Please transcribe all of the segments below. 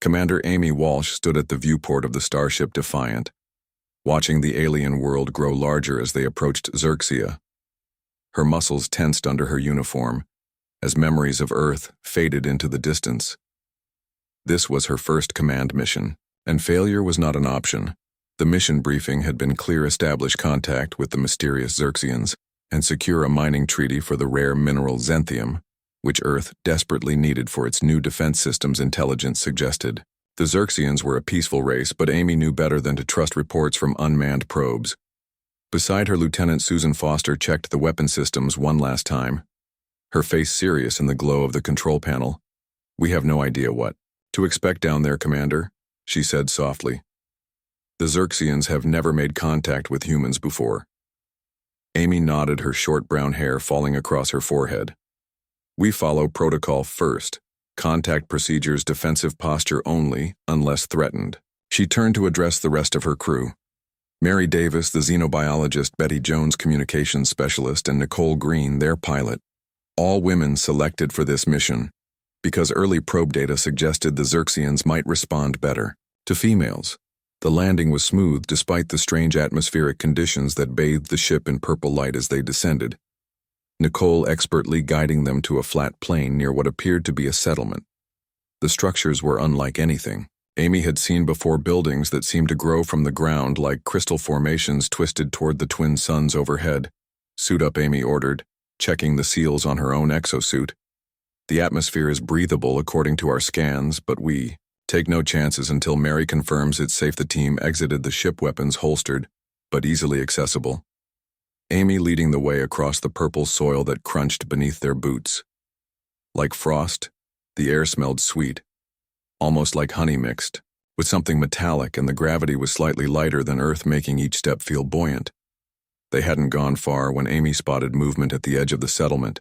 Commander Amy Walsh stood at the viewport of the starship Defiant, watching the alien world grow larger as they approached Xerxia. Her muscles tensed under her uniform, as memories of Earth faded into the distance. This was her first command mission, and failure was not an option. The mission briefing had been clear: establish contact with the mysterious Xerxians and secure a mining treaty for the rare mineral xanthium, which Earth desperately needed for its new defense systems. Intelligence suggested the Xerxians were a peaceful race, but Amy knew better than to trust reports from unmanned probes. Beside her, Lieutenant Susan Foster checked the weapon systems one last time, her face serious in the glow of the control panel. "We have no idea what to expect down there, Commander," she said softly. "The Xerxians have never made contact with humans before." Amy nodded, her short brown hair falling across her forehead. "We follow protocol first. Contact procedures, defensive posture only, unless threatened." She turned to address the rest of her crew. Mary Davis, the xenobiologist, Betty Jones, communications specialist, and Nicole Green, their pilot. All women selected for this mission, because early probe data suggested the Xerxians might respond better to females. The landing was smooth despite the strange atmospheric conditions that bathed the ship in purple light as they descended, Nicole expertly guiding them to a flat plain near what appeared to be a settlement. The structures were unlike anything Amy had seen before, buildings that seemed to grow from the ground like crystal formations twisted toward the twin suns overhead. "Suit up," Amy ordered, checking the seals on her own exosuit. "The atmosphere is breathable according to our scans, but we take no chances until Mary confirms it's safe." The team exited the ship, weapons holstered, but easily accessible, Amy leading the way across the purple soil that crunched beneath their boots. Like frost, the air smelled sweet, almost like honey mixed with something metallic, and the gravity was slightly lighter than Earth, making each step feel buoyant. They hadn't gone far when Amy spotted movement at the edge of the settlement.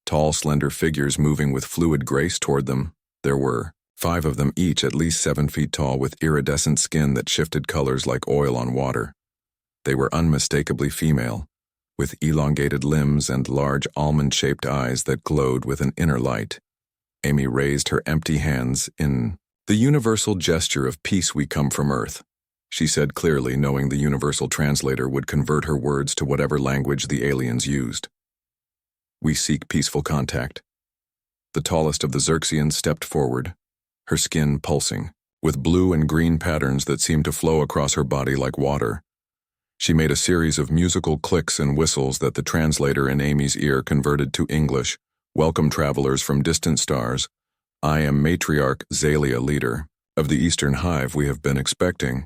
Tall, slender figures moving with fluid grace toward them. There were 5 of them, each at least 7 feet tall, with iridescent skin that shifted colors like oil on water. They were unmistakably female, with elongated limbs and large almond-shaped eyes that glowed with an inner light. Amy raised her empty hands in the universal gesture of "Peace, we come from Earth," she said clearly, knowing the universal translator would convert her words to whatever language the aliens used. "We seek peaceful contact." The tallest of the Xerxians stepped forward, her skin pulsing, with blue and green patterns that seemed to flow across her body like water. She made a series of musical clicks and whistles that the translator in Amy's ear converted to English. "Welcome, travelers from distant stars. I am Matriarch Zalia, leader of the Eastern Hive. We have been expecting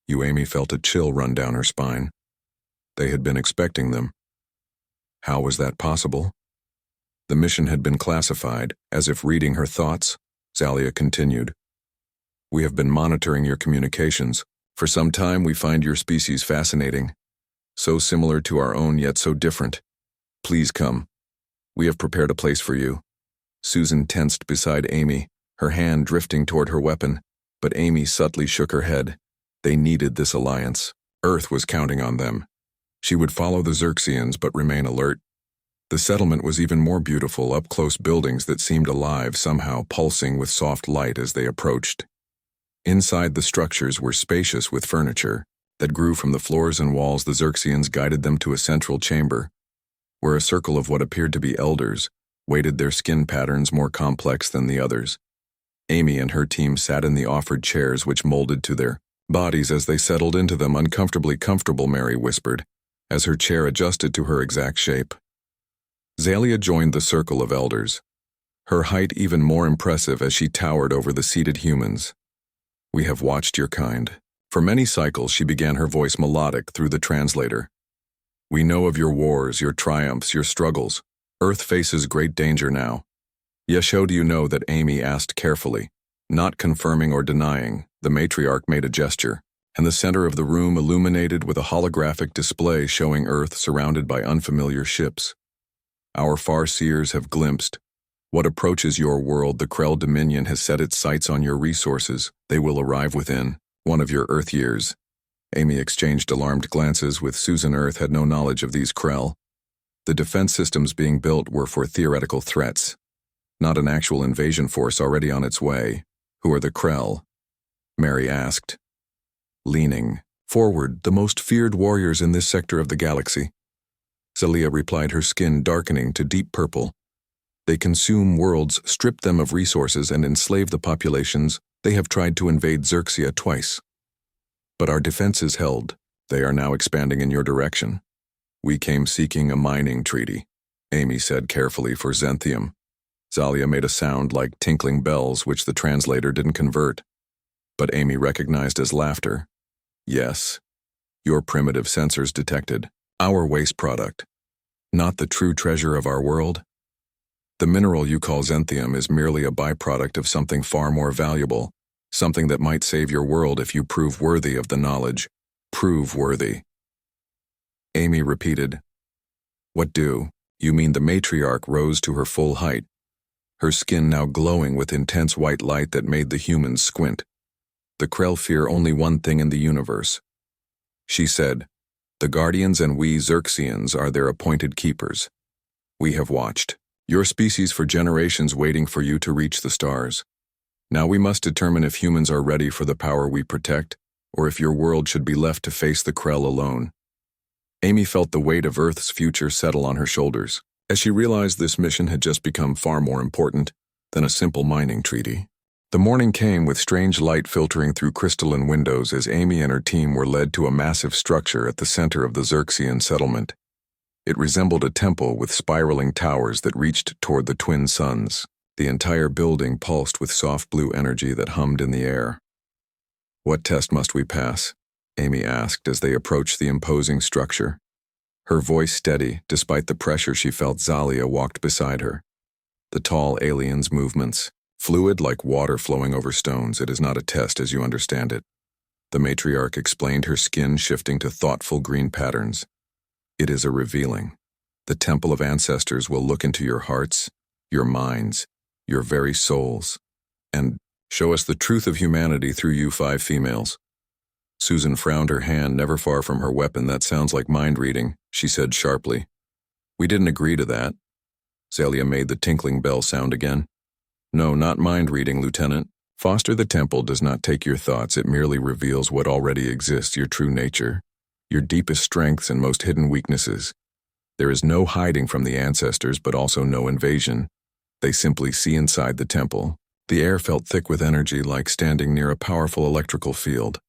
you." Amy felt a chill run down her spine. They had been expecting them. How was that possible? The mission had been classified, as if reading her thoughts. Zalia continued. "We have been monitoring your communications. For some time we find your species fascinating. So similar to our own, yet so different. Please come. We have prepared a place for you." Susan tensed beside Amy, her hand drifting toward her weapon, but Amy subtly shook her head. They needed this alliance. Earth was counting on them. She would follow the Xerxians but remain alert. The settlement was even more beautiful, up-close buildings that seemed alive, somehow pulsing with soft light as they approached. Inside, the structures were spacious with furniture that grew from the floors and walls. The Xerxians guided them to a central chamber, where a circle of what appeared to be elders waited, their skin patterns more complex than the others. Amy and her team sat in the offered chairs, which molded to their bodies as they settled into them. "Uncomfortably comfortable," Mary whispered, as her chair adjusted to her exact shape. Zalia joined the circle of elders, her height even more impressive as she towered over the seated humans. "We have watched your kind for many cycles," she began, her voice melodic through the translator. "We know of your wars, your triumphs, your struggles. Earth faces great danger now." "Yes, how do you know that?" Amy asked carefully, not confirming or denying. The matriarch made a gesture, and the center of the room illuminated with a holographic display showing Earth surrounded by unfamiliar ships. "Our farseers have glimpsed what approaches your world. The Krell Dominion has set its sights on your resources. They will arrive within one of your Earth years." Amy exchanged alarmed glances with Susan. Earth had no knowledge of these Krell. The defense systems being built were for theoretical threats, not an actual invasion force already on its way. Who are the Krell? Mary asked, leaning forward, the most feared warriors in this sector of the galaxy. Zelia replied, her skin darkening to deep purple. They consume worlds, strip them of resources, and enslave the populations. They have tried to invade Xerxia twice. But our defenses held. They are now expanding in your direction. We came seeking a mining treaty, Amy said carefully, for Xenthium. Zalia made a sound like tinkling bells, which the translator didn't convert. But Amy recognized as laughter. Yes, your primitive sensors detected our waste product, not the true treasure of our world. The mineral you call Xenthium is merely a byproduct of something far more valuable, something that might save your world if you prove worthy of the knowledge. Prove worthy. Amy repeated. What do you mean? The matriarch rose to her full height, her skin now glowing with intense white light that made the humans squint. The Krell fear only one thing in the universe. She said, the Guardians and we Xerxians are their appointed keepers. We have watched your species for generations, waiting for you to reach the stars. Now we must determine if humans are ready for the power we protect, or if your world should be left to face the Krell alone. Amy felt the weight of Earth's future settle on her shoulders, as she realized this mission had just become far more important than a simple mining treaty. The morning came with strange light filtering through crystalline windows as Amy and her team were led to a massive structure at the center of the Xerxian settlement. It resembled a temple with spiraling towers that reached toward the twin suns. The entire building pulsed with soft blue energy that hummed in the air. What test must we pass? Amy asked as they approached the imposing structure. Her voice steady, despite the pressure she felt. Zalia walked beside her. The tall alien's movements, fluid like water flowing over stones. It is not a test as you understand it. The matriarch explained, her skin shifting to thoughtful green patterns. It is a revealing. The temple of ancestors will look into your hearts, your minds, your very souls, and show us the truth of humanity through you 5 females. Susan frowned, her hand never far from her weapon. That sounds like mind reading, she said sharply. We didn't agree to that. Zelia made the tinkling bell sound again. No, not mind reading, Lieutenant. Foster the temple does not take your thoughts. It merely reveals what already exists, your true nature, your deepest strengths and most hidden weaknesses. There is no hiding from the ancestors, but also no invasion. They simply see inside the temple. The air felt thick with energy, like standing near a powerful electrical field.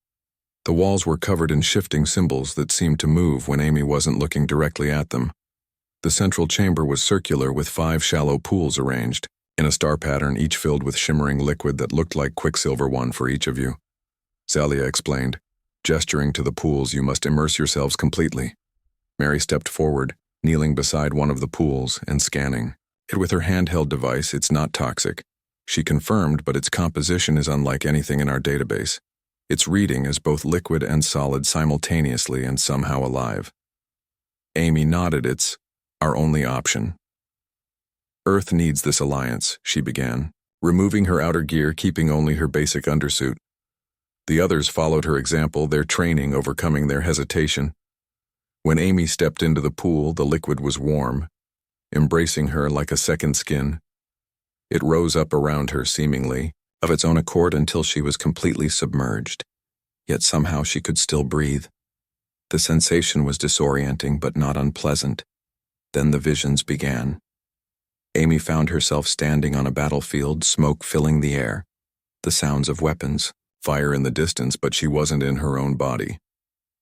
The walls were covered in shifting symbols that seemed to move when Amy wasn't looking directly at them. The central chamber was circular with 5 shallow pools arranged in a star pattern, each filled with shimmering liquid that looked like quicksilver. One for each of you, Zalia explained, gesturing to the pools. You must immerse yourselves completely. Mary stepped forward, kneeling beside one of the pools and scanning it with her handheld device. It's not toxic, she confirmed, but its composition is unlike anything in our database. Its reading is both liquid and solid simultaneously and somehow alive. Amy nodded. It's our only option. Earth needs this alliance, she began, removing her outer gear, keeping only her basic undersuit. The others followed her example, their training overcoming their hesitation. When Amy stepped into the pool, the liquid was warm, embracing her like a second skin. It rose up around her seemingly of its own accord until she was completely submerged. Yet somehow she could still breathe. The sensation was disorienting but not unpleasant. Then the visions began. Amy found herself standing on a battlefield, smoke filling the air. The sounds of weapons, fire in the distance, but she wasn't in her own body.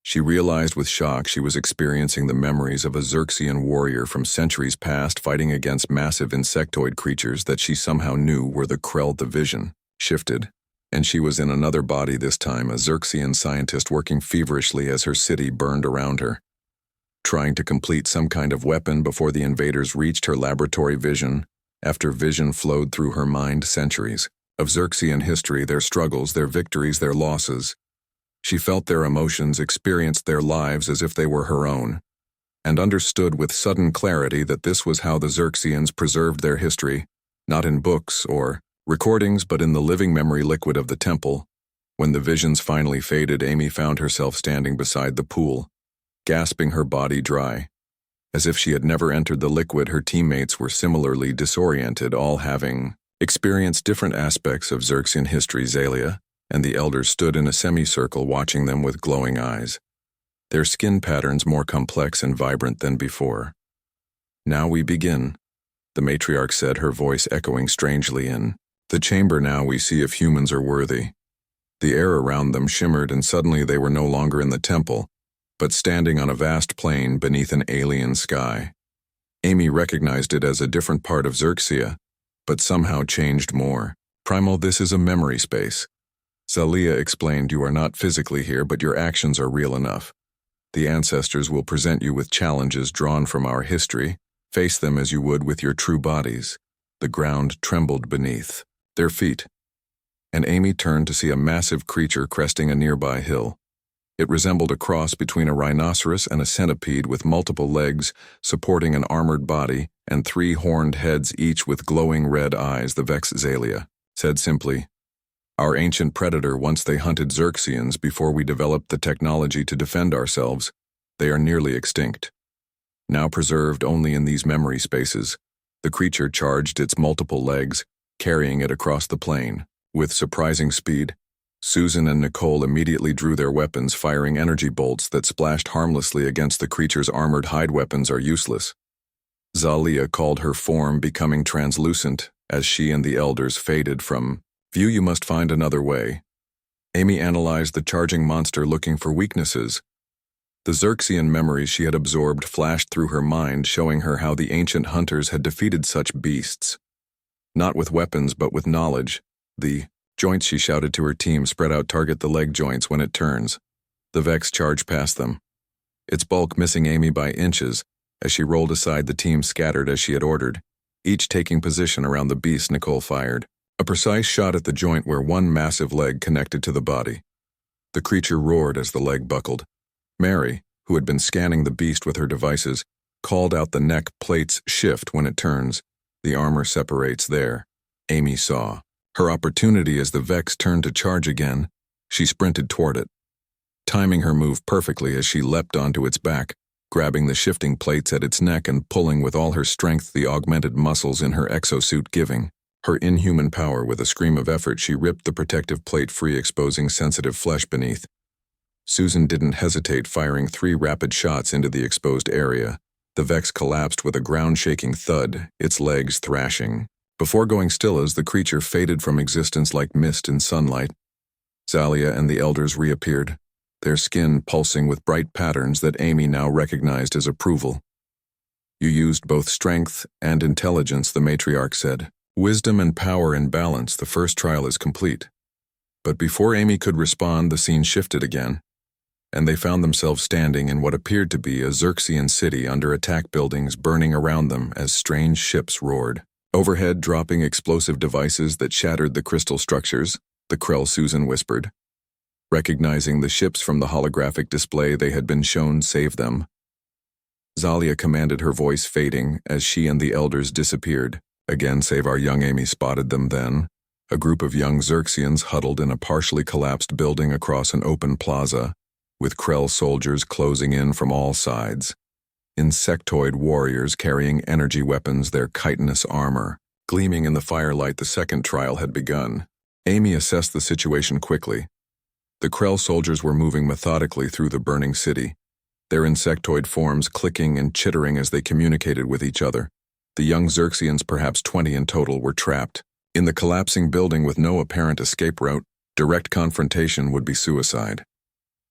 She realized with shock she was experiencing the memories of a Xerxian warrior from centuries past, fighting against massive insectoid creatures that she somehow knew were the Krell. The vision shifted, and she was in another body this time, a Xerxian scientist working feverishly as her city burned around her, trying to complete some kind of weapon before the invaders reached her laboratory. Vision after vision flowed through her mind, centuries of Xerxian history, their struggles, their victories, their losses. She felt their emotions, experienced their lives as if they were her own, and understood with sudden clarity that this was how the Xerxians preserved their history, not in books or recordings, but in the living memory liquid of the temple. When the visions finally faded, Amy found herself standing beside the pool, gasping, her body dry. As if she had never entered the liquid, her teammates were similarly disoriented, all having experienced different aspects of Xerxian history. Zalia and the elders stood in a semicircle watching them with glowing eyes, their skin patterns more complex and vibrant than before. "Now we begin," the matriarch said, her voice echoing strangely in the chamber. "Now we see if humans are worthy." The air around them shimmered, and suddenly they were no longer in the temple, but standing on a vast plain beneath an alien sky. Amy recognized it as a different part of Xerxia, but somehow changed more. "Primal, this is a memory space," Zalia explained. "You are not physically here, but your actions are real enough. The ancestors will present you with challenges drawn from our history. Face them as you would with your true bodies." The ground trembled beneath their feet, and Amy turned to see a massive creature cresting a nearby hill. It resembled a cross between a rhinoceros and a centipede, with multiple legs supporting an armored body and 3 horned heads, each with glowing red eyes. "The Vex," Zalia said simply. "Our ancient predator. Once they hunted Xerxians before we developed the technology to defend ourselves. They are nearly extinct, now preserved only in these memory spaces." The creature charged its multiple legs, carrying it across the plain. With surprising speed, Susan and Nicole immediately drew their weapons, firing energy bolts that splashed harmlessly against the creature's armored hide. "Weapons are useless," Zalia called, her form becoming translucent as she and the elders faded from view. "You must find another way." Amy analyzed the charging monster, looking for weaknesses. The Xerxian memories she had absorbed flashed through her mind, showing her how the ancient hunters had defeated such beasts. Not with weapons, but with knowledge. "The joints," she shouted to her team. "Spread out, target the leg joints when it turns." The Vex charged past them, its bulk missing Amy by inches. As she rolled aside, the team scattered as she had ordered, each taking position around the beast. Nicole fired a precise shot at the joint where one massive leg connected to the body. The creature roared as the leg buckled. Mary, who had been scanning the beast with her devices, called out, "The neck plates shift when it turns. The armor separates there." Amy saw her opportunity as the Vex turned to charge again. She sprinted toward it, timing her move perfectly as she leapt onto its back, grabbing the shifting plates at its neck and pulling with all her strength, the augmented muscles in her exosuit giving her inhuman power. With a scream of effort, she ripped the protective plate free, exposing sensitive flesh beneath. Susan didn't hesitate, firing 3 rapid shots into the exposed area. The Vex collapsed with a ground-shaking thud, its legs thrashing, before going still as the creature faded from existence like mist in sunlight. Zalia and the elders reappeared, their skin pulsing with bright patterns that Amy now recognized as approval. "You used both strength and intelligence," the matriarch said. "Wisdom and power in balance. The first trial is complete." But before Amy could respond, the scene shifted again, and they found themselves standing in what appeared to be a Xerxian city under attack, buildings burning around them as strange ships roared overhead, dropping explosive devices that shattered the crystal structures. "The Krell," Susan whispered, recognizing the ships from the holographic display they had been shown. "Save them," Zalia commanded, her voice fading as she and the elders disappeared. "Again, save our young." Amy spotted them then, a group of young Xerxians huddled in a partially collapsed building across an open plaza, with Krell soldiers closing in from all sides. Insectoid warriors carrying energy weapons, their chitinous armor gleaming in the firelight. The second trial had begun. Amy assessed the situation quickly. The Krell soldiers were moving methodically through the burning city, their insectoid forms clicking and chittering as they communicated with each other. The young Xerxians, perhaps 20 in total, were trapped in the collapsing building with no apparent escape route. Direct confrontation would be suicide.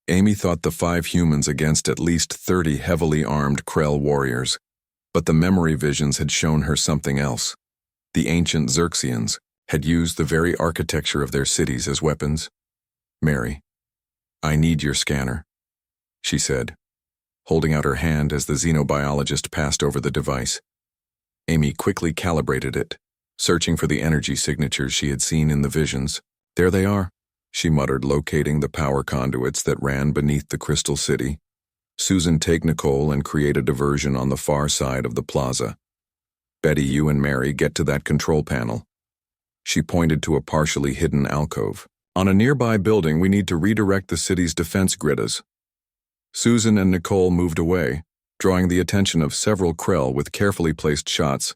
Amy thought the 5 humans against at least 30 heavily armed Krell warriors, but the memory visions had shown her something else. The ancient Xerxians had used the very architecture of their cities as weapons. "Mary, I need your scanner," she said, holding out her hand as the xenobiologist passed over the device. Amy quickly calibrated it, searching for the energy signatures she had seen in the visions. "There they are," she muttered, locating the power conduits that ran beneath the crystal city. "Susan, take Nicole and create a diversion on the far side of the plaza. Betty, you and Mary get to that control panel." She pointed to a partially hidden alcove. "On a nearby building, we need to redirect the city's defense grids." Susan and Nicole moved away, drawing the attention of several Krell with carefully placed shots.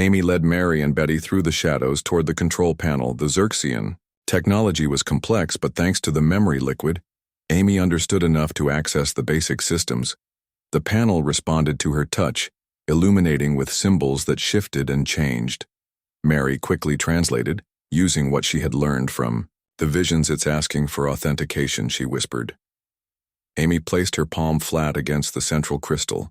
Amy led Mary and Betty through the shadows toward the control panel, the Xerxian. Technology was complex, but thanks to the memory liquid, Amy understood enough to access the basic systems. The panel responded to her touch, illuminating with symbols that shifted and changed. Mary quickly translated, using what she had learned from the visions. It's asking for authentication, she whispered. Amy placed her palm flat against the central crystal,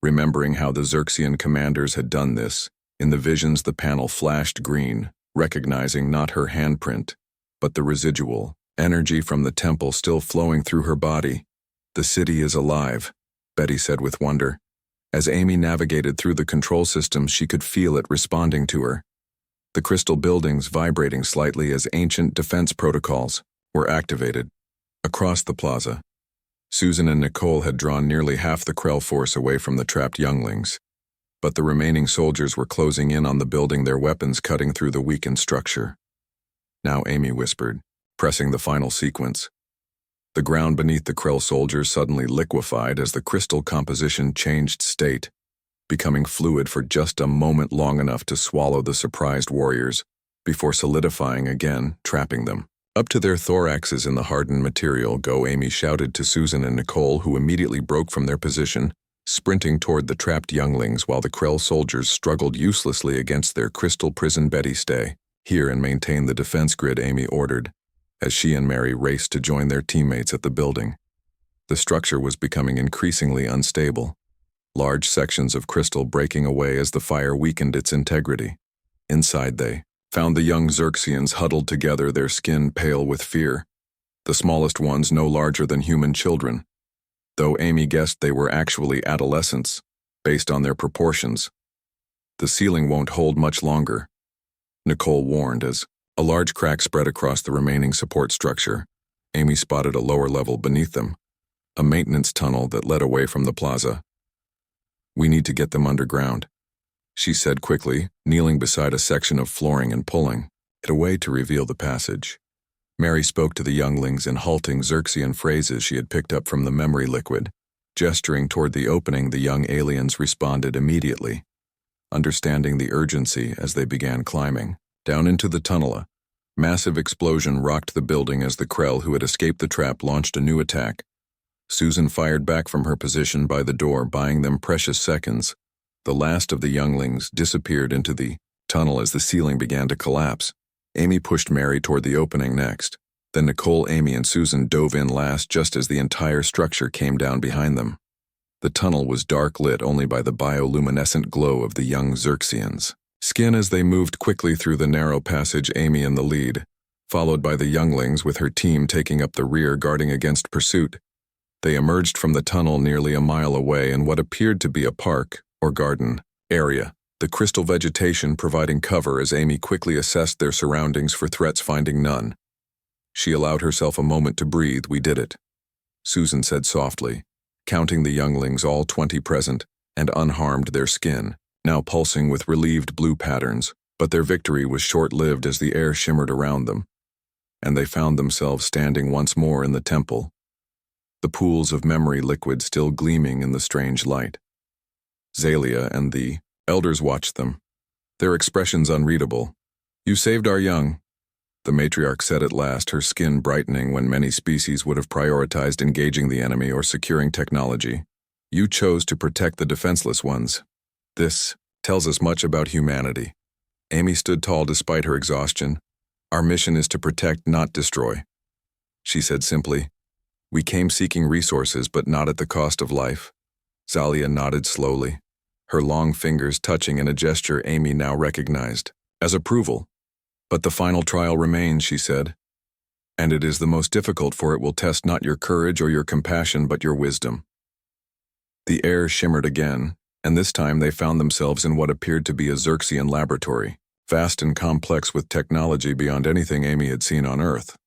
remembering how the Xerxian commanders had done this. In the visions, the panel flashed green, recognizing not her handprint, but the residual energy from the temple still flowing through her body. The city is alive, Betty said with wonder. As Amy navigated through the control systems, she could feel it responding to her. The crystal buildings vibrating slightly as ancient defense protocols were activated. Across the plaza, Susan and Nicole had drawn nearly half the Krell force away from the trapped younglings, but the remaining soldiers were closing in on the building, their weapons cutting through the weakened structure. Now, Amy whispered, pressing the final sequence. The ground beneath the Krell soldiers suddenly liquefied as the crystal composition changed state, becoming fluid for just a moment, long enough to swallow the surprised warriors, before solidifying again, trapping them. Up to their thoraxes in the hardened material, go, Amy shouted to Susan and Nicole, who immediately broke from their position, sprinting toward the trapped younglings while the Krell soldiers struggled uselessly against their crystal prison. Betty, stay here and maintain the defense grid, Amy ordered, as she and Mary raced to join their teammates at the building. The structure was becoming increasingly unstable, large sections of crystal breaking away as the fire weakened its integrity. Inside they found the young Xerxians huddled together, their skin pale with fear, the smallest ones no larger than human children, though Amy guessed they were actually adolescents, based on their proportions. The ceiling won't hold much longer, Nicole warned as a large crack spread across the remaining support structure. Amy spotted a lower level beneath them, a maintenance tunnel that led away from the plaza. We need to get them underground, she said quickly, kneeling beside a section of flooring and pulling it away to reveal the passage. Mary spoke to the younglings in halting Xerxian phrases she had picked up from the memory liquid. Gesturing toward the opening, the young aliens responded immediately, understanding the urgency as they began climbing down into the tunnel. A massive explosion rocked the building as the Krell who had escaped the trap launched a new attack. Susan fired back from her position by the door, buying them precious seconds. The last of the younglings disappeared into the tunnel as the ceiling began to collapse. Amy pushed Mary toward the opening next. Then Nicole, Amy, and Susan dove in last just as the entire structure came down behind them. The tunnel was dark, lit only by the bioluminescent glow of the young Xerxians' skin as they moved quickly through the narrow passage, Amy in the lead, followed by the younglings with her team taking up the rear, guarding against pursuit. They emerged from the tunnel nearly a mile away in what appeared to be a park or garden area, the crystal vegetation providing cover as Amy quickly assessed their surroundings for threats, finding none. She allowed herself a moment to breathe. We did it, Susan said softly, counting the younglings, all 20 present, and unharmed, their skin now pulsing with relieved blue patterns. But their victory was short-lived as the air shimmered around them, and they found themselves standing once more in the temple, the pools of memory liquid still gleaming in the strange light. Zalia and the elders watched them, their expressions unreadable. You saved our young, the matriarch said at last, her skin brightening when many species would have prioritized engaging the enemy or securing technology. You chose to protect the defenseless ones. This tells us much about humanity. Amy stood tall despite her exhaustion. Our mission is to protect, not destroy, she said simply. We came seeking resources, but not at the cost of life. Zalia nodded slowly, her long fingers touching in a gesture Amy now recognized as approval. But the final trial remains, she said, and it is the most difficult, for it will test not your courage or your compassion, but your wisdom. The air shimmered again, and this time they found themselves in what appeared to be a Xerxian laboratory, vast and complex with technology beyond anything Amy had seen on Earth.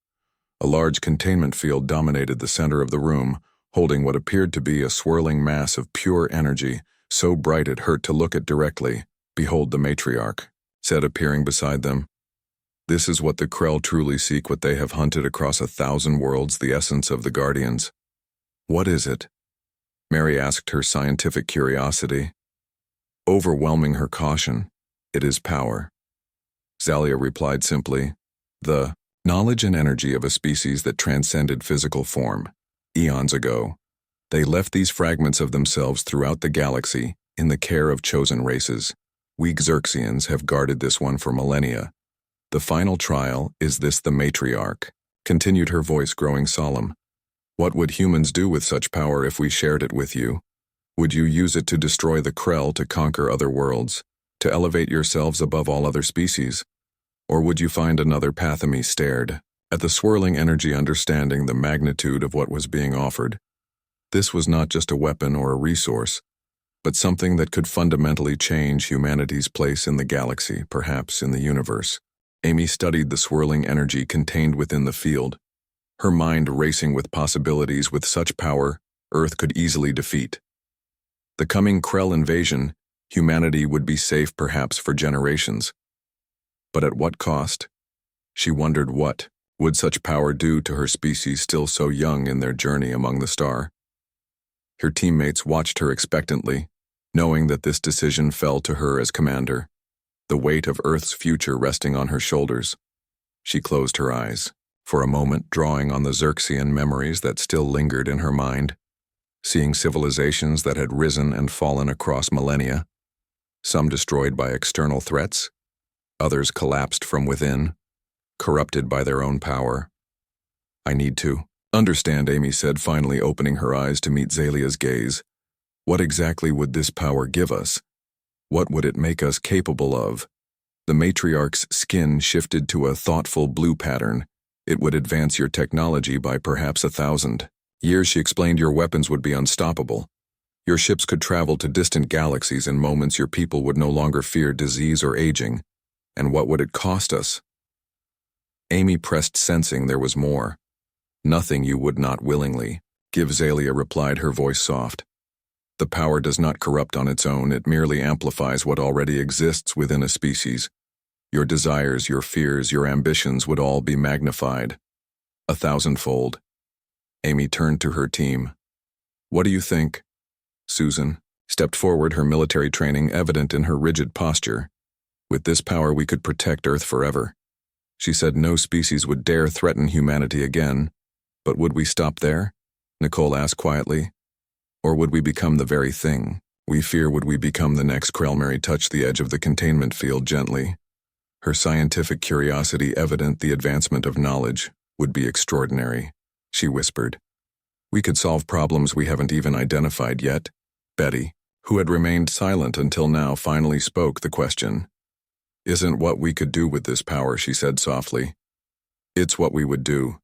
A large containment field dominated the center of the room, holding what appeared to be a swirling mass of pure energy, so bright it hurt to look at directly. Behold, the matriarch said, appearing beside them. This is what the Krell truly seek, what they have hunted across 1,000 worlds, the essence of the Guardians. What is it? Mary asked, her scientific curiosity overwhelming her caution. It is power. Zalia replied simply, the knowledge and energy of a species that transcended physical form. Eons ago, they left these fragments of themselves throughout the galaxy in the care of chosen races. We Xerxians have guarded this one for millennia. The final trial is this the matriarch, continued her voice growing solemn. What would humans do with such power if we shared it with you? Would you use it to destroy the Krell to conquer other worlds, to elevate yourselves above all other species? Or would you find another path? Amy stared at the swirling energy, understanding the magnitude of what was being offered. This was not just a weapon or a resource, but something that could fundamentally change humanity's place in the galaxy, perhaps in the universe. Amy studied the swirling energy contained within the field, her mind racing with possibilities. With such power, Earth could easily defeat the coming Krell invasion. Humanity would be safe perhaps for generations. But at what cost? She wondered, what would such power do to her species still so young in their journey among the stars? Her teammates watched her expectantly, knowing that this decision fell to her as commander, the weight of Earth's future resting on her shoulders. She closed her eyes, for a moment drawing on the Xerxian memories that still lingered in her mind, seeing civilizations that had risen and fallen across millennia, some destroyed by external threats, others collapsed from within, corrupted by their own power. I need to understand, Amy said, finally opening her eyes to meet Zalia's gaze. What exactly would this power give us? What would it make us capable of? The matriarch's skin shifted to a thoughtful blue pattern. It would advance your technology by perhaps 1,000 years, she explained. Your weapons would be unstoppable. Your ships could travel to distant galaxies in moments. Your people would no longer fear disease or aging. And what would it cost us? Amy pressed, sensing there was more. Nothing you would not willingly give, Zalia replied, her voice soft. The power does not corrupt on its own, it merely amplifies what already exists within a species. Your desires, your fears, your ambitions would all be magnified 1,000-fold. Amy turned to her team. What do you think? Susan stepped forward, her military training evident in her rigid posture. With this power we could protect Earth forever. She said no species would dare threaten humanity again. But would we stop there? Nicole asked quietly. Or would we become the very thing we fear? Would we become the next Krell? Mary touched the edge of the containment field gently, her scientific curiosity evident. The advancement of knowledge would be extraordinary, she whispered. We could solve problems we haven't even identified yet. Betty, who had remained silent until now, finally spoke the question. Isn't what we could do with this power, she said softly. It's what we would do.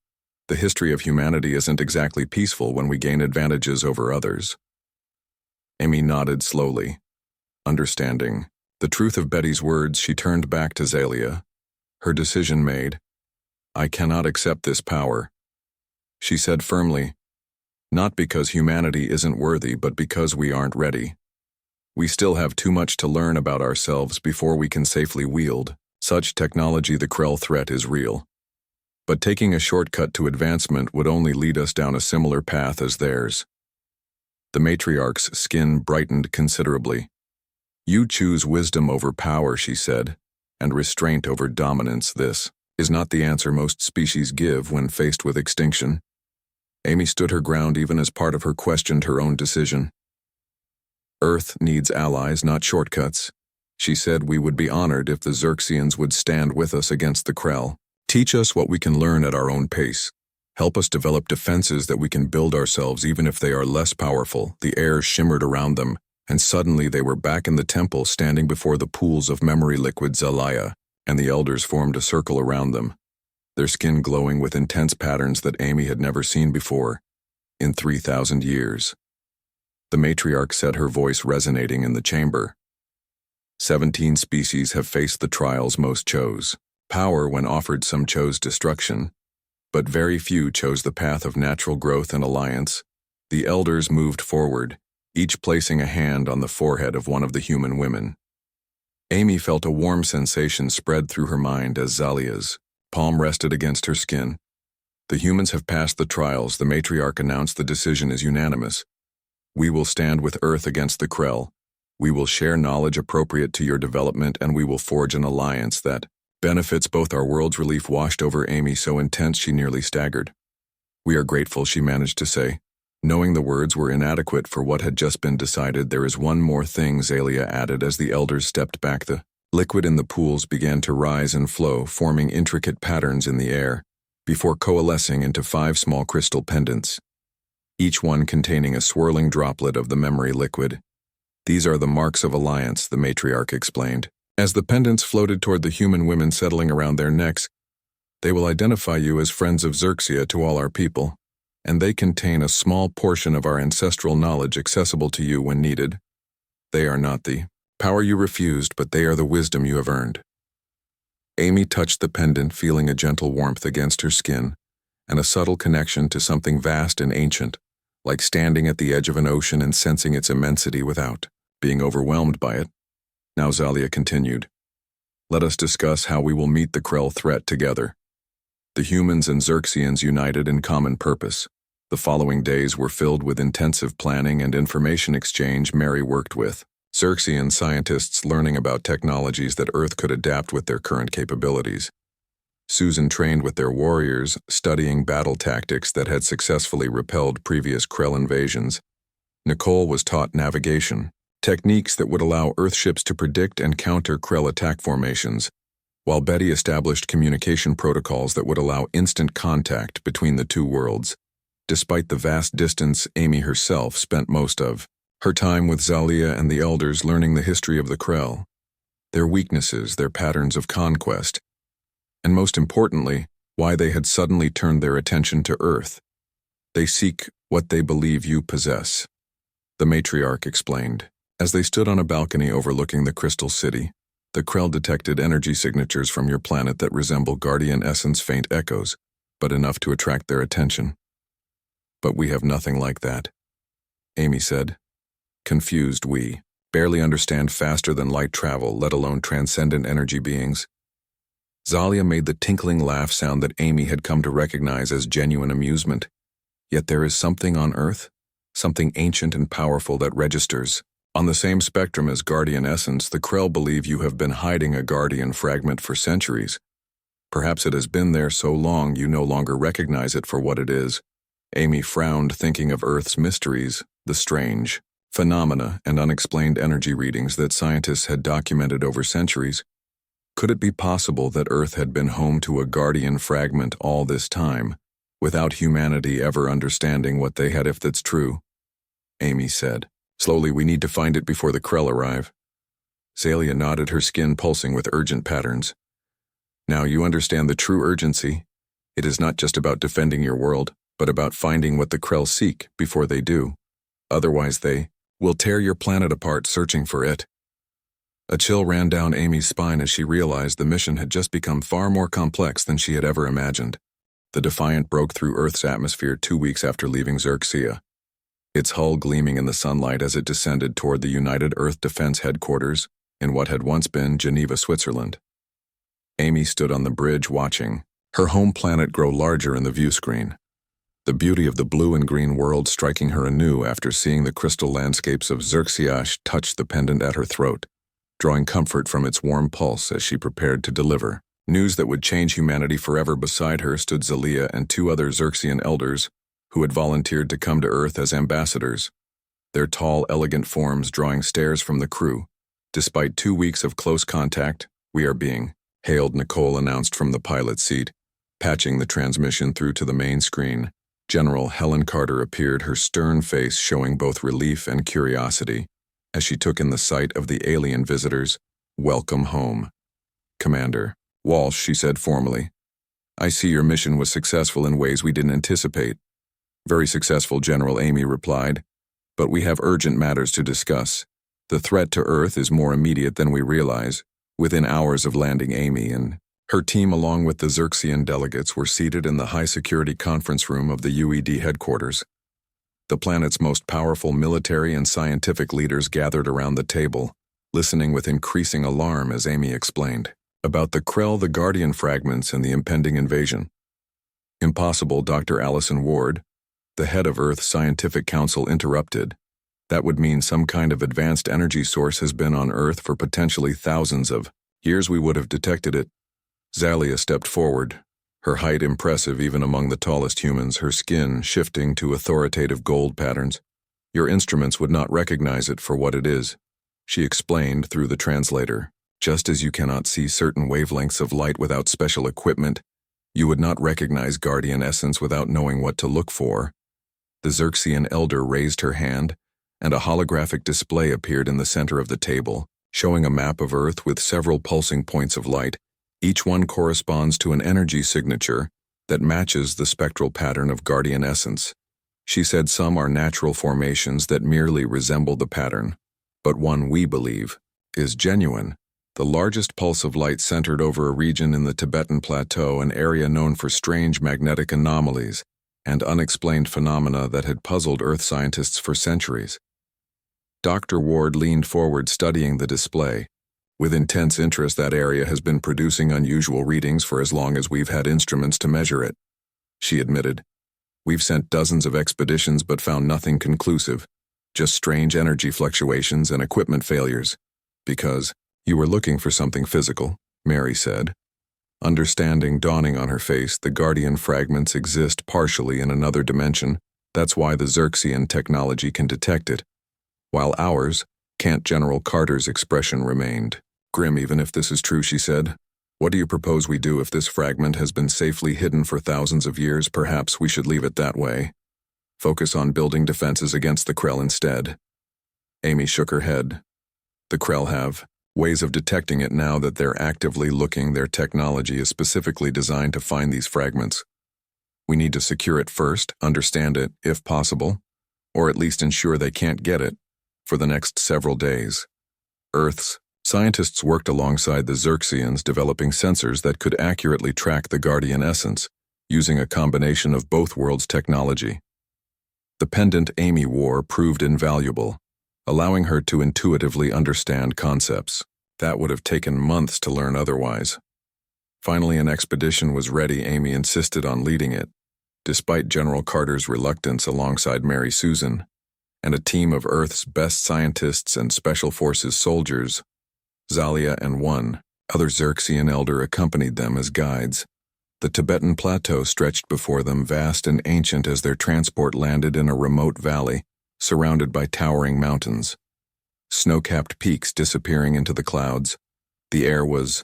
The history of humanity isn't exactly peaceful when we gain advantages over others. Amy nodded slowly, understanding the truth of Betty's words. She turned back to Zalia, her decision made. I cannot accept this power, she said firmly. Not because humanity isn't worthy, but because we aren't ready. We still have too much to learn about ourselves before we can safely wield such technology. The Krell threat is real. But taking a shortcut to advancement would only lead us down a similar path as theirs. The matriarch's skin brightened considerably. You choose wisdom over power, she said, and restraint over dominance. This is not the answer most species give when faced with extinction. Amy stood her ground even as part of her questioned her own decision. Earth needs allies, not shortcuts. She said we would be honored if the Xerxians would stand with us against the Krell. Teach us what we can learn at our own pace. Help us develop defenses that we can build ourselves even if they are less powerful. The air shimmered around them, and suddenly they were back in the temple, standing before the pools of memory liquid. Zalia and the elders formed a circle around them, their skin glowing with intense patterns that Amy had never seen before in 3,000 years. The matriarch said, her voice resonating in the chamber. 17 species have faced the trials. Most chose power when offered, some chose destruction, but very few chose the path of natural growth and alliance. The elders moved forward, each placing a hand on the forehead of one of the human women. Amy felt a warm sensation spread through her mind as Zalia's palm rested against her skin. The humans have passed the trials, the matriarch announced. The decision is unanimous. We will stand with Earth against the Krell. We will share knowledge appropriate to your development, and we will forge an alliance that benefits both our worlds. Relief washed over Amy, so intense she nearly staggered. We are grateful, she managed to say. Knowing the words were inadequate for what had just been decided, there is one more thing, Zalia added as the elders stepped back. The liquid in the pools began to rise and flow, forming intricate patterns in the air, before coalescing into 5 small crystal pendants, each one containing a swirling droplet of the memory liquid. These are the marks of alliance, the matriarch explained. As the pendants floated toward the human women settling around their necks, they will identify you as friends of Xerxia to all our people, and they contain a small portion of our ancestral knowledge accessible to you when needed. They are not the power you refused, but they are the wisdom you have earned. Amy touched the pendant, feeling a gentle warmth against her skin, and a subtle connection to something vast and ancient, like standing at the edge of an ocean and sensing its immensity without being overwhelmed by it. Now Zalia continued, let us discuss how we will meet the Krell threat together. The humans and Xerxians united in common purpose. The following days were filled with intensive planning and information exchange. Mary worked with Xerxian scientists learning about technologies that Earth could adapt with their current capabilities. Susan trained with their warriors, studying battle tactics that had successfully repelled previous Krell invasions. Nicole was taught navigation, techniques that would allow Earthships to predict and counter Krell attack formations, while Betty established communication protocols that would allow instant contact between the two worlds. Despite the vast distance, Amy herself spent most of her time with Zalia and the elders learning the history of the Krell, their weaknesses, their patterns of conquest, and most importantly, why they had suddenly turned their attention to Earth. They seek what they believe you possess, the matriarch explained. As they stood on a balcony overlooking the Crystal City, the Krell detected energy signatures from your planet that resemble Guardian Essence faint echoes, but enough to attract their attention. But we have nothing like that, Amy said. Confused, we barely understand faster than light travel, let alone transcendent energy beings. Zalia made the tinkling laugh sound that Amy had come to recognize as genuine amusement. Yet there is something on Earth, something ancient and powerful that registers. On the same spectrum as Guardian Essence, the Krell believe you have been hiding a Guardian fragment for centuries. Perhaps it has been there so long you no longer recognize it for what it is. Amy frowned, thinking of Earth's mysteries, the strange phenomena and unexplained energy readings that scientists had documented over centuries. Could it be possible that Earth had been home to a Guardian fragment all this time, without humanity ever understanding what they had? If that's true, Amy said. Slowly, we need to find it before the Krell arrive. Zalia nodded, her skin pulsing with urgent patterns. Now you understand the true urgency. It is not just about defending your world, but about finding what the Krell seek before they do. Otherwise they will tear your planet apart searching for it. A chill ran down Amy's spine as she realized the mission had just become far more complex than she had ever imagined. The Defiant broke through Earth's atmosphere 2 weeks after leaving Xerxia, its hull gleaming in the sunlight as it descended toward the United Earth Defense Headquarters in what had once been Geneva, Switzerland. Amy stood on the bridge watching her home planet grow larger in the view screen, the beauty of the blue and green world striking her anew after seeing the crystal landscapes of Xerxia touch the pendant at her throat, drawing comfort from its warm pulse as she prepared to deliver news that would change humanity forever. Beside her stood Zalia and 2 other Xerxian elders who had volunteered to come to Earth as ambassadors, their tall, elegant forms drawing stares from the crew. Despite 2 weeks of close contact, we are being hailed, Nicole announced from the pilot's seat, patching the transmission through to the main screen. General Helen Carter appeared, her stern face showing both relief and curiosity as she took in the sight of the alien visitors. Welcome home, Commander Walsh, she said formally. I see your mission was successful in ways we didn't anticipate. Very successful, General, Amy replied, but we have urgent matters to discuss. The threat to Earth is more immediate than we realize. Within hours of landing, Amy and her team, along with the Xerxian delegates, were seated in the high-security conference room of the UED headquarters. The planet's most powerful military and scientific leaders gathered around the table, listening with increasing alarm as Amy explained about the Krell, the Guardian fragments, and the impending invasion. Impossible, Dr. Allison Ward, the head of Earth's Scientific Council, interrupted. That would mean some kind of advanced energy source has been on Earth for potentially thousands of years. We would have detected it. Zalia stepped forward, her height impressive even among the tallest humans, her skin shifting to authoritative gold patterns. Your instruments would not recognize it for what it is, she explained through the translator. Just as you cannot see certain wavelengths of light without special equipment, you would not recognize Guardian Essence without knowing what to look for. The Xerxian elder raised her hand, and a holographic display appeared in the center of the table, showing a map of Earth with several pulsing points of light. Each one corresponds to an energy signature that matches the spectral pattern of Guardian Essence. She said some are natural formations that merely resemble the pattern, but one we believe is genuine. The largest pulse of light centered over a region in the Tibetan Plateau, an area known for strange magnetic anomalies and unexplained phenomena that had puzzled Earth scientists for centuries. Dr. Ward leaned forward, studying the display. With intense interest, that area has been producing unusual readings for as long as we've had instruments to measure it, she admitted. We've sent dozens of expeditions but found nothing conclusive, just strange energy fluctuations and equipment failures. Because you were looking for something physical, Mary said. Understanding dawning on her face, the Guardian fragments exist partially in another dimension. That's why the Xerxian technology can detect it, while ours can't. General Carter's expression remained grim. Even if this is true, she said, what do you propose we do if this fragment has been safely hidden for thousands of years? Perhaps we should leave it that way. Focus on building defenses against the Krell instead. Amy shook her head. The Krell have ways of detecting it now that they're actively looking. Their technology is specifically designed to find these fragments. We need to secure it first, understand it, if possible, or at least ensure they can't get it for the next several days. Earth's scientists worked alongside the Xerxians, developing sensors that could accurately track the Guardian Essence, using a combination of both worlds' technology. The pendant Amy wore proved invaluable, allowing her to intuitively understand concepts that would have taken months to learn otherwise. Finally, an expedition was ready. Amy insisted on leading it, despite General Carter's reluctance, alongside Mary Susan and a team of Earth's best scientists and Special Forces soldiers. Zalia and one other Xerxian elder accompanied them as guides. The Tibetan Plateau stretched before them, vast and ancient, as their transport landed in a remote valley, surrounded by towering mountains. Snow-capped peaks disappearing into the clouds. The air was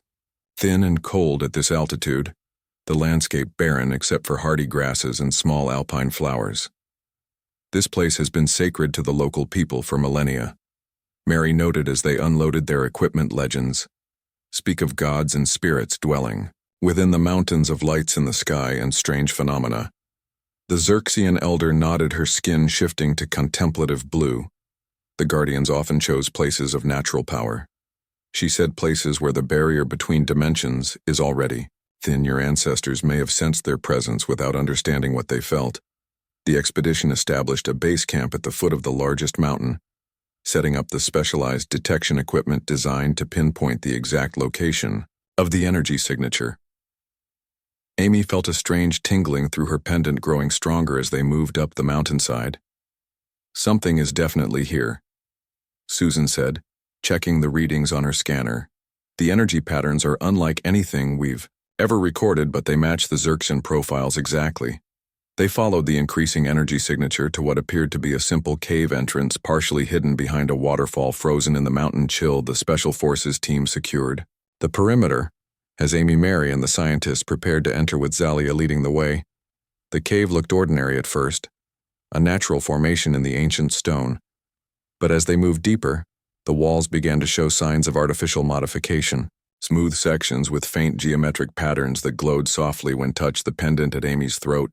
thin and cold at this altitude, the landscape barren except for hardy grasses and small alpine flowers. This place has been sacred to the local people for millennia, Mary noted as they unloaded their equipment. Legends speak of gods and spirits dwelling within the mountains, of lights in the sky and strange phenomena. The Xerxian elder nodded, her skin shifting to contemplative blue. The Guardians often chose places of natural power. She said, places where the barrier between dimensions is already thin. Your ancestors may have sensed their presence without understanding what they felt. The expedition established a base camp at the foot of the largest mountain, setting up the specialized detection equipment designed to pinpoint the exact location of the energy signature. Amy felt a strange tingling through her pendant, growing stronger as they moved up the mountainside. Something is definitely here, Susan said, checking the readings on her scanner. The energy patterns are unlike anything we've ever recorded, but they match the Xerxian profiles exactly. They followed the increasing energy signature to what appeared to be a simple cave entrance, partially hidden behind a waterfall frozen in the mountain chill. The Special Forces team secured the perimeter as Amy, Mary, and the scientists prepared to enter, with Zalia leading the way. The cave looked ordinary at first, a natural formation in the ancient stone. But as they moved deeper, the walls began to show signs of artificial modification, smooth sections with faint geometric patterns that glowed softly when touched. The pendant at Amy's throat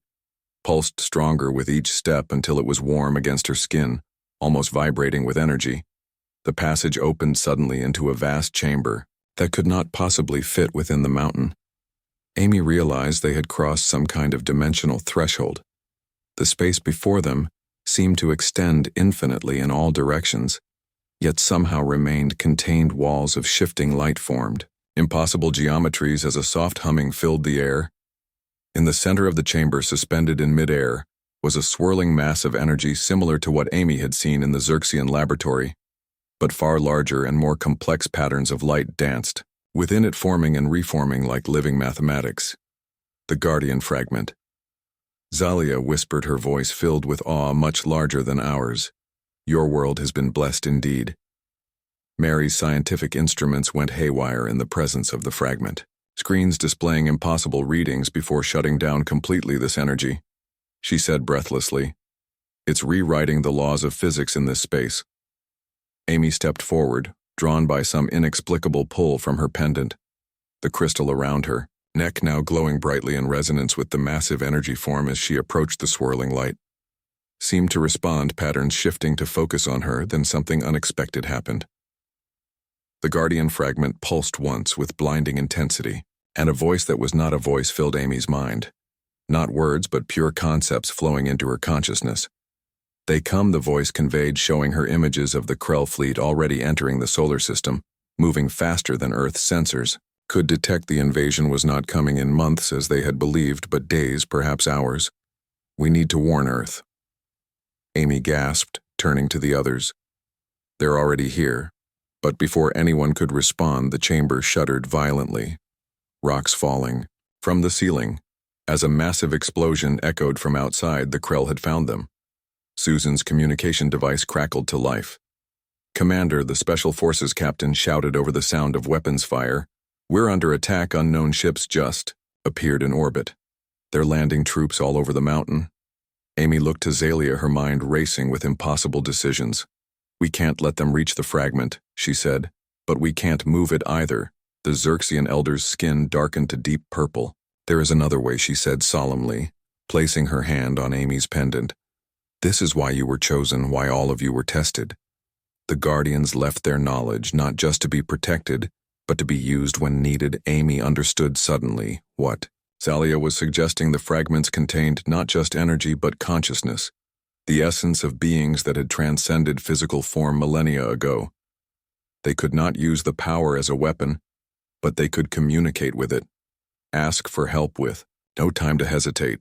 pulsed stronger with each step until it was warm against her skin, almost vibrating with energy. The passage opened suddenly into a vast chamber that could not possibly fit within the mountain. Amy realized they had crossed some kind of dimensional threshold. The space before them seemed to extend infinitely in all directions, yet somehow remained contained. Walls of shifting light formed impossible geometries as a soft humming filled the air. In the center of the chamber, suspended in midair, was a swirling mass of energy similar to what Amy had seen in the Xerxian laboratory, but far larger and more complex patterns of light danced, within it forming and reforming like living mathematics. The Guardian Fragment. Zalia whispered, her voice filled with awe much larger than ours. Your world has been blessed indeed. Mary's scientific instruments went haywire in the presence of the fragment, screens displaying impossible readings before shutting down completely this energy. She said breathlessly, "It's rewriting the laws of physics in this space." Amy stepped forward, drawn by some inexplicable pull from her pendant. The crystal around her neck now glowing brightly in resonance with the massive energy form as she approached the swirling light, seemed to respond, patterns shifting to focus on her. Then something unexpected happened. The Guardian Fragment pulsed once with blinding intensity, and a voice that was not a voice filled Amy's mind. Not words, but pure concepts flowing into her consciousness. "They come," the voice conveyed, showing her images of the Krell fleet already entering the solar system, moving faster than Earth's sensors could detect. The invasion was not coming in months as they had believed, but days, perhaps hours. "We need to warn Earth." Amy gasped, turning to the others. "They're already here." But before anyone could respond, the chamber shuddered violently, rocks falling from the ceiling. As a massive explosion echoed from outside, the Krell had found them. Susan's communication device crackled to life. "Commander," the Special Forces captain shouted over the sound of weapons fire, "we're under attack. Unknown ships just appeared in orbit. They're landing troops all over the mountain." Amy looked to Zalia, her mind racing with impossible decisions. "We can't let them reach the fragment," she said, "but we can't move it either." The Xerxian elder's skin darkened to deep purple. "There is another way," she said solemnly, placing her hand on Amy's pendant. "This is why you were chosen, why all of you were tested. The Guardians left their knowledge not just to be protected, but to be used when needed." Amy understood suddenly what Zalia was suggesting. The fragments contained not just energy but consciousness, the essence of beings that had transcended physical form millennia ago. They could not use the power as a weapon, but they could communicate with it, ask for help with no time to hesitate.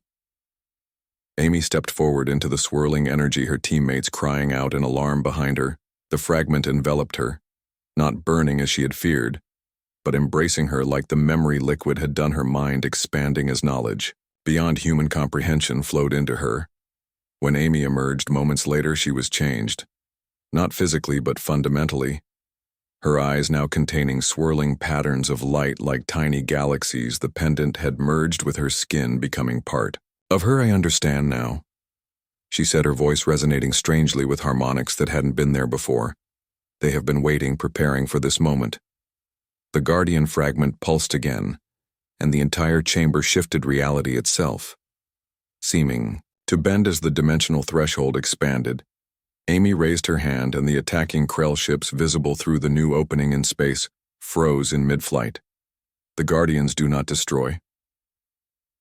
Amy stepped forward into the swirling energy, her teammates crying out in alarm behind her. The fragment enveloped her, not burning as she had feared, but embracing her like the memory liquid had done, her mind expanding as knowledge beyond human comprehension flowed into her. When Amy emerged moments later, she was changed, not physically but fundamentally. Her eyes now containing swirling patterns of light like tiny galaxies. The pendant had merged with her skin, becoming part of her. "I understand now," she said, her voice resonating strangely with harmonics that hadn't been there before. "They have been waiting, preparing for this moment." The Guardian Fragment pulsed again, and the entire chamber shifted, reality itself seeming to bend as the dimensional threshold expanded. Amy raised her hand, and the attacking Krell ships visible through the new opening in space froze in mid-flight. "The Guardians do not destroy,"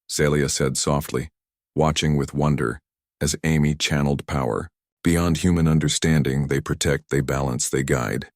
Zalia said softly, watching with wonder as Amy channeled power. "Beyond human understanding, they protect, they balance, they guide."